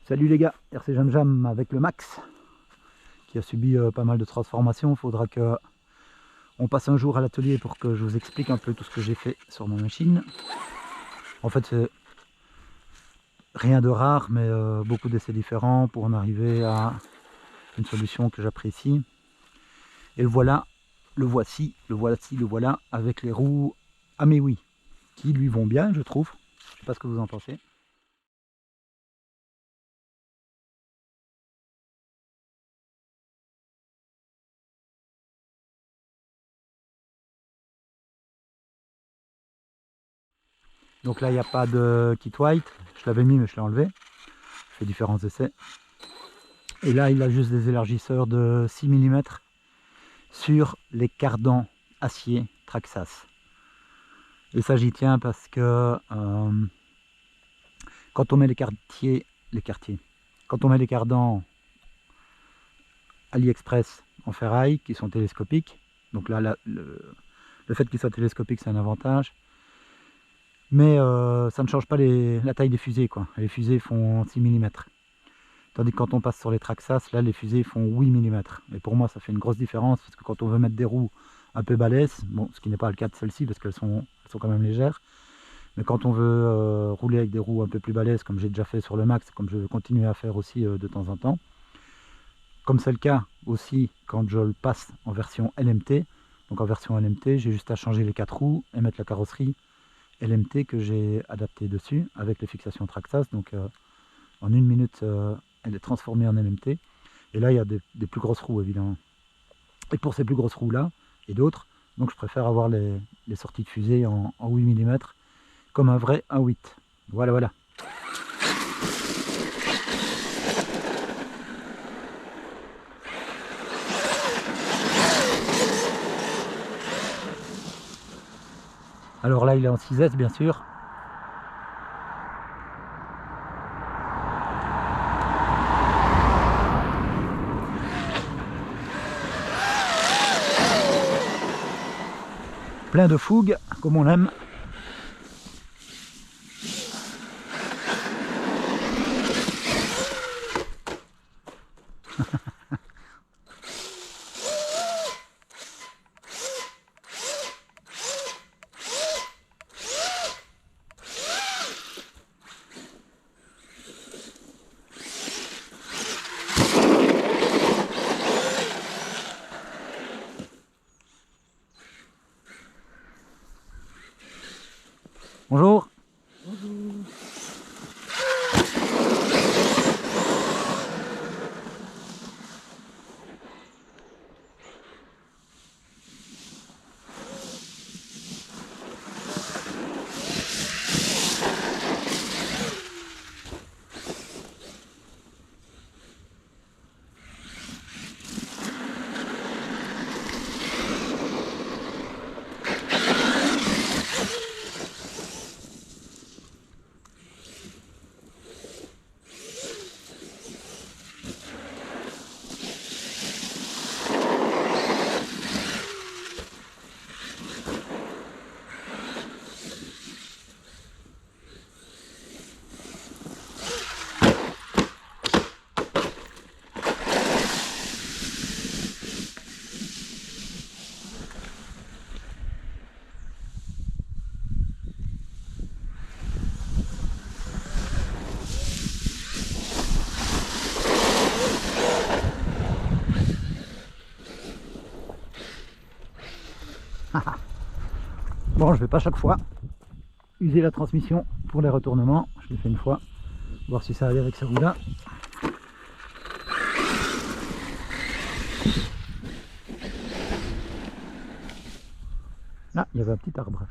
Salut les gars, RC Jam Jam avec le Max qui a subi pas mal de transformations. Il faudra que on passe un jour à l'atelier pour que je vous explique un peu tout ce que j'ai fait sur ma machine. En fait c'est rien de rare mais beaucoup d'essais différents pour en arriver à une solution que j'apprécie. Et le voilà, le voilà avec les roues Amewi qui lui vont bien je trouve. Je sais pas ce que vous en pensez. Donc là il n'y a pas de kit white, je l'avais mis mais je l'ai enlevé. Je fais différents essais. Et là il a juste des élargisseurs de 6 mm sur les cardans acier Traxxas. Et ça j'y tiens parce que quand on met quand on met les cardans AliExpress en ferraille qui sont télescopiques, donc là le fait qu'ils soient télescopiques c'est un avantage, mais ça ne change pas la taille des fusées quoi. Les fusées font 6 mm. Tandis que quand on passe sur les Traxxas, là les fusées font 8 mm. Et pour moi ça fait une grosse différence parce que quand on veut mettre des roues un peu balèzes, bon, ce qui n'est pas le cas de celles-ci parce qu'elles sont quand même légères, mais quand on veut rouler avec des roues un peu plus balèzes comme j'ai déjà fait sur le Max, comme je vais continuer à faire aussi de temps en temps, comme c'est le cas aussi quand je le passe en version LMT, donc en version LMT j'ai juste à changer les 4 roues et mettre la carrosserie LMT que j'ai adaptée dessus avec les fixations Traxxas, donc en 1 minute elle est transformée en LMT. Et là il y a des plus grosses roues évidemment. Et pour ces plus grosses roues là et d'autres, donc je préfère avoir les sorties de fusée en 8 mm comme un vrai 1.8. Voilà voilà. Alors là il est en 6S bien sûr. Plein de fougue, comme on l'aime. Bonjour. Bonjour. Bon, je vais pas chaque fois user la transmission pour les retournements. Je l'ai fait une fois, voir si ça allait avec ces roues là. Ah, il y avait un petit arbre.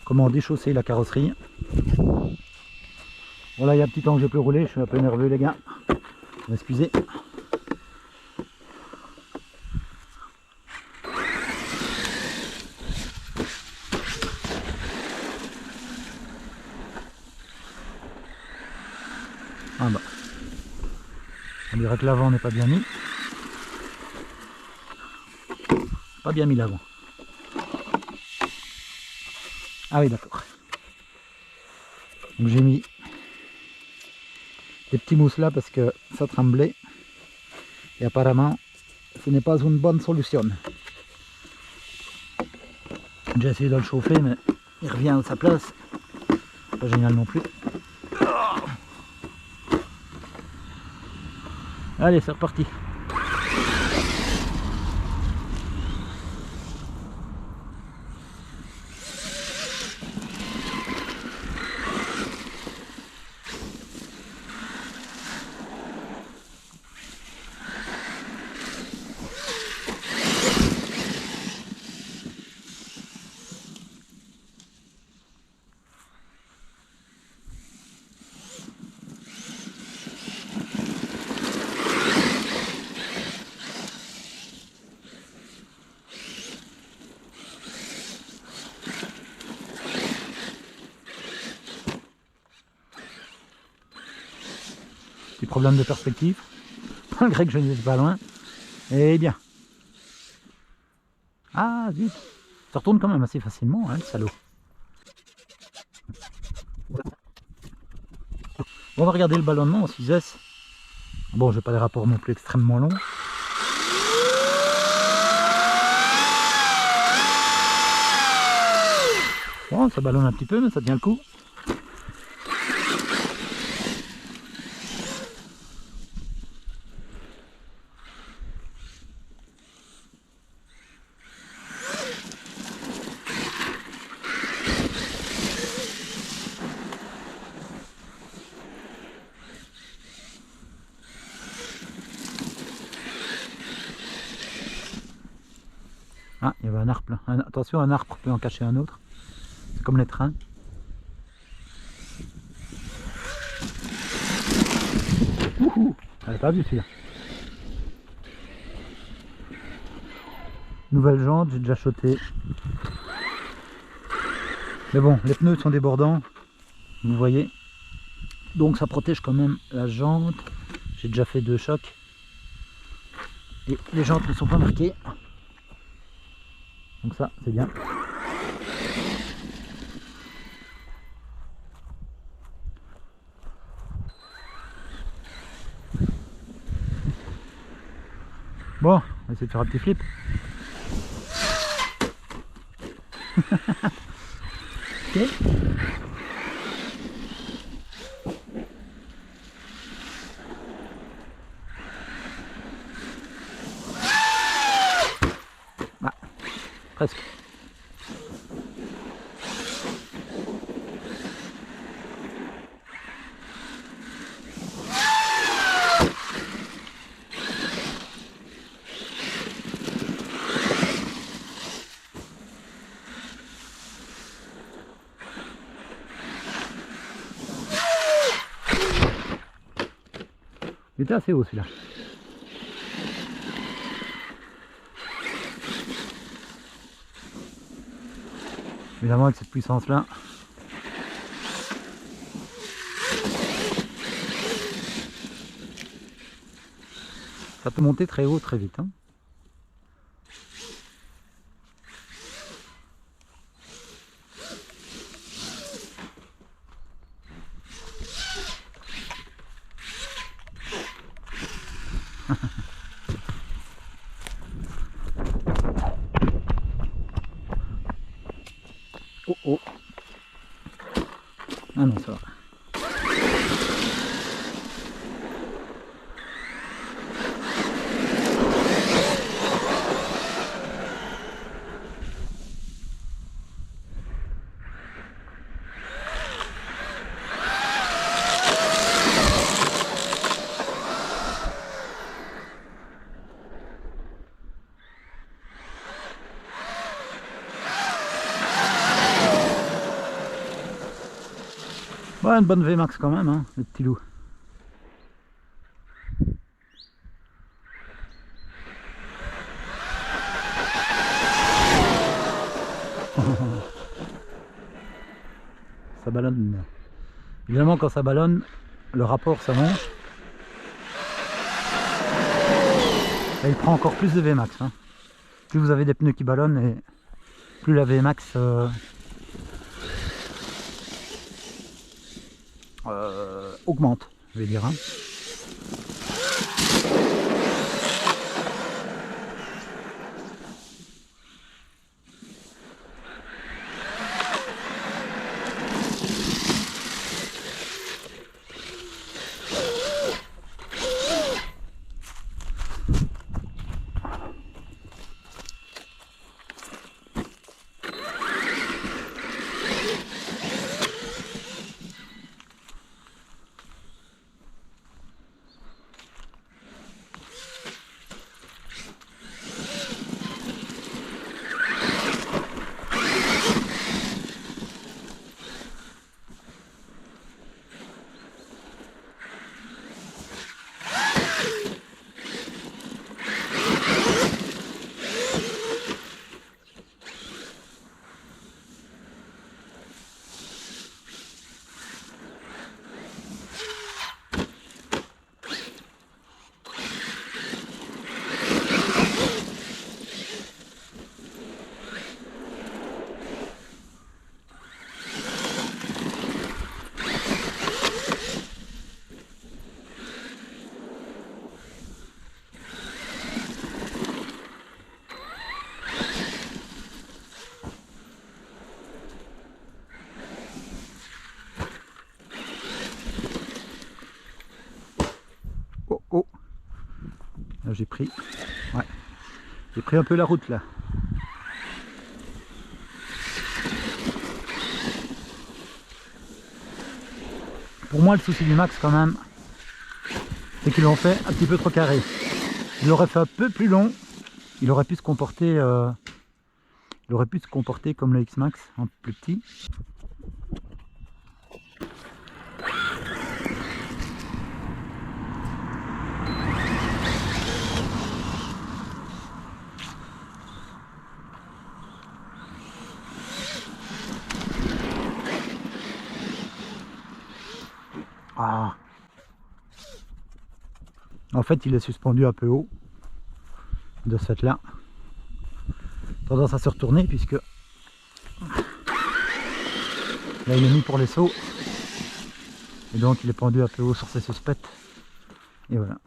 Comment déchausser la carrosserie. Bon là il y a un petit temps que j'ai plus roulé, je suis un peu nerveux les gars. Excusez. Ah bah. On dirait que l'avant n'est pas bien mis. Pas bien mis l'avant. Ah oui, d'accord. Donc j'ai mis des petits mousses là parce que ça tremblait. Et apparemment, ce n'est pas une bonne solution. J'ai essayé de le chauffer, mais il revient à sa place. Pas génial non plus. Allez, c'est reparti. Petit problème de perspective, malgré que je n'étais pas loin. Eh bien. Ah zut. Ça retourne quand même assez facilement, hein, le salaud. On va regarder le ballonnement en 6S. Bon, j'ai pas des rapports non plus extrêmement longs. Bon, ça ballonne un petit peu, mais ça tient le coup. Ah, il y avait un arbre. Attention, un arbre peut en cacher un autre. C'est comme les trains. Ouhou, elle n'est pas vue celui-là. Nouvelle jante, j'ai déjà shoté. Mais bon, les pneus sont débordants, vous voyez. Donc ça protège quand même la jante. J'ai déjà fait 2 chocs. Et les jantes ne sont pas marquées. Donc ça, c'est bien. Bon, on va essayer de faire un petit flip. Ok. Ah, presque. Il était assez haut celui-là. Évidemment avec cette puissance là. Ça peut monter très haut très vite. Hein. Oh oh. Ah non, ça va. Ouais, une bonne VMAX quand même, hein, le petit loup. Ça ballonne. Évidemment, quand ça ballonne, le rapport s'allonge. Et il prend encore plus de VMAX. Hein. Plus vous avez des pneus qui ballonnent, et plus la VMAX augmente, je vais dire. Hein. Oh oh, là j'ai pris, ouais, j'ai pris un peu la route là. Pour moi le souci du max quand même, c'est qu'ils l'ont fait un petit peu trop carré. Il l'aurait fait un peu plus long, il aurait pu se comporter, comme le X-Max, un peu plus petit. Ah. En fait, il est suspendu un peu haut, de ce fait là. Tendance à se retourner puisque là il est mis pour les sauts. Et donc il est pendu un peu haut sur ses suspects. Et voilà.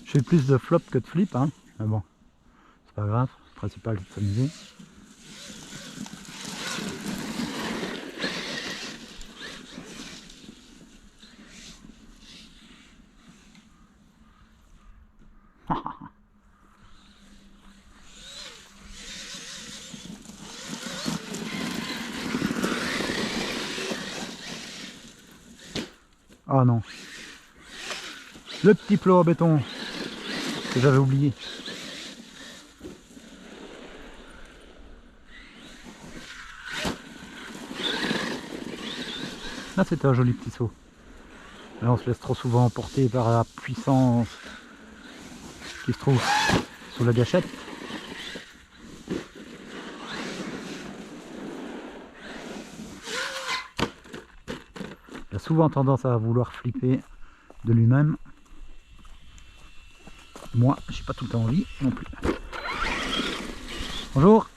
Je fais plus de flop que de flip, hein. Mais bon, c'est pas grave, le principal c'est de s'amuser. Oh non, le petit plot en béton que j'avais oublié. Là c'était un joli petit saut. Là on se laisse trop souvent emporter par la puissance qui se trouve sous la gâchette. Il a souvent tendance à vouloir flipper de lui-même. Moi, j'ai pas tout le temps envie non plus. Bonjour.